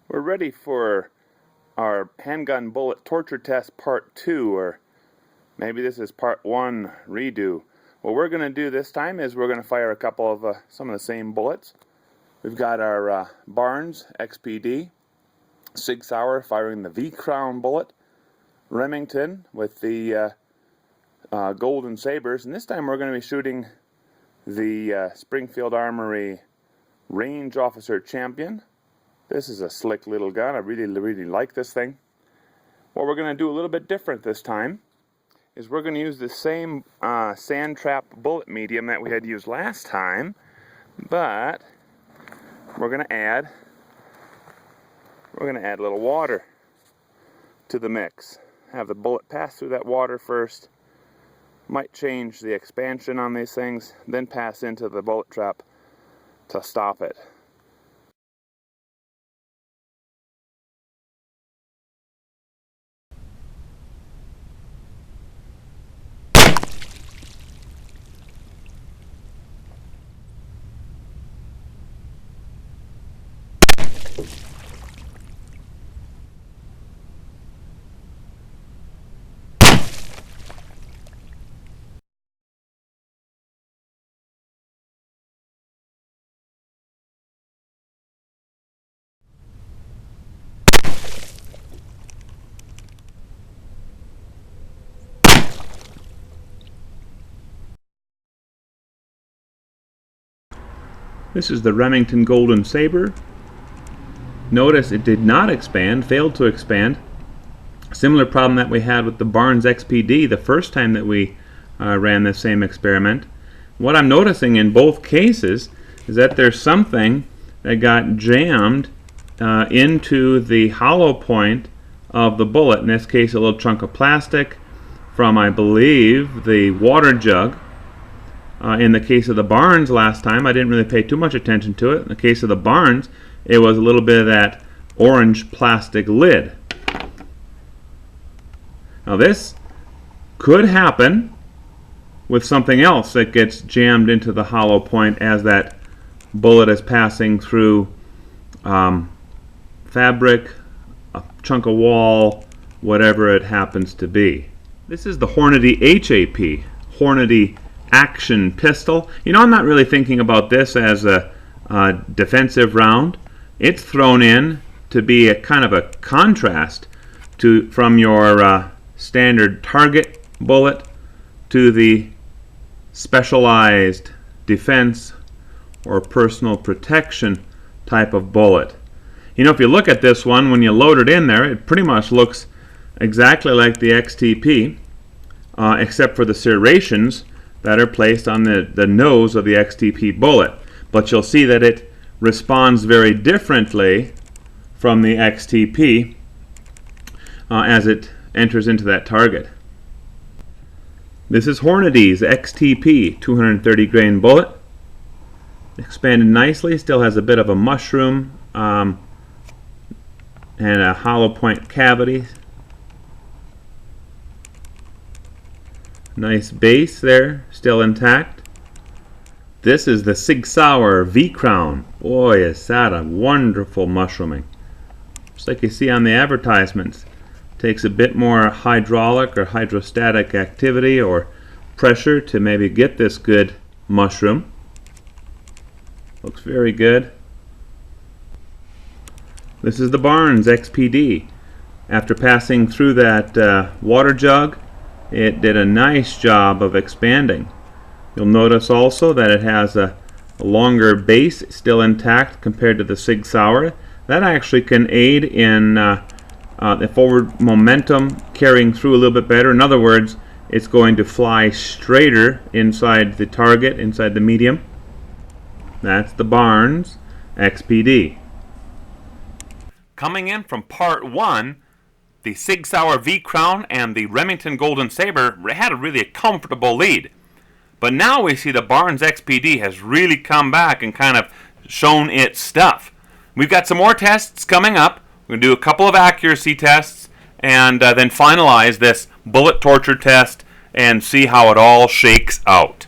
We're ready for our handgun bullet torture test part 2, or maybe this is part 1 redo. What we're going to do this time is we're going to fire a couple of some of the same bullets. We've got our Barnes XPD, Sig Sauer firing the V-Crown bullet, Remington with the Golden Sabers, and this time we're going to be shooting the Springfield-Armory Range Officer Champion. This is a slick little gun. I really like this thing. What we're going to do a little bit different this time is we're going to use the same sand trap bullet medium that we had used last time, but we're going to add a little water to the mix. Have the bullet pass through that water first. Might change the expansion on these things, then pass into the bullet trap to stop it. This is the Remington Golden Saber. Notice it did not expand, failed to expand. Similar problem that we had with the Barnes XPD the first time that we ran this same experiment. What I'm noticing in both cases is that there's something that got jammed into the hollow point of the bullet. In this case, a little chunk of plastic from, I believe, the water jug. In the case of the Barnes last time, I didn't really pay too much attention to it. In the case of the Barnes, it was a little bit of that orange plastic lid. Now this could happen with something else that gets jammed into the hollow point as that bullet is passing through fabric, a chunk of wall, whatever it happens to be. This is the Hornady HAP, Hornady Action Pistol. You know, I'm not really thinking about this as a defensive round. It's thrown in to be a kind of a contrast from your standard target bullet to the specialized defense or personal protection type of bullet. You know, if you look at this one, when you load it in there, it pretty much looks exactly like the XTP, except for the serrations that are placed on the nose of the XTP bullet. But you'll see that it responds very differently from the XTP as it enters into that target. This is Hornady's XTP 230 grain bullet. Expanded nicely, still has a bit of a mushroom and a hollow point cavity. Nice base there, still intact. This is the Sig Sauer V-Crown. Boy, is that a wonderful mushrooming. Just like you see on the advertisements. Takes a bit more hydraulic or hydrostatic activity or pressure to maybe get this good mushroom. Looks very good. This is the Barnes XPD. After passing through that water jug, it did a nice job of expanding. You'll notice also that it has a longer base still intact compared to the Sig Sauer. That actually can aid in the forward momentum carrying through a little bit better. In other words, it's going to fly straighter inside the target, inside the medium. That's the Barnes XPD. Coming in from part 1, the Sig Sauer V-Crown and the Remington Golden Saber had a really comfortable lead. But now we see the Barnes XPD has really come back and kind of shown its stuff. We've got some more tests coming up. We're going to do a couple of accuracy tests and then finalize this bullet torture test and see how it all shakes out.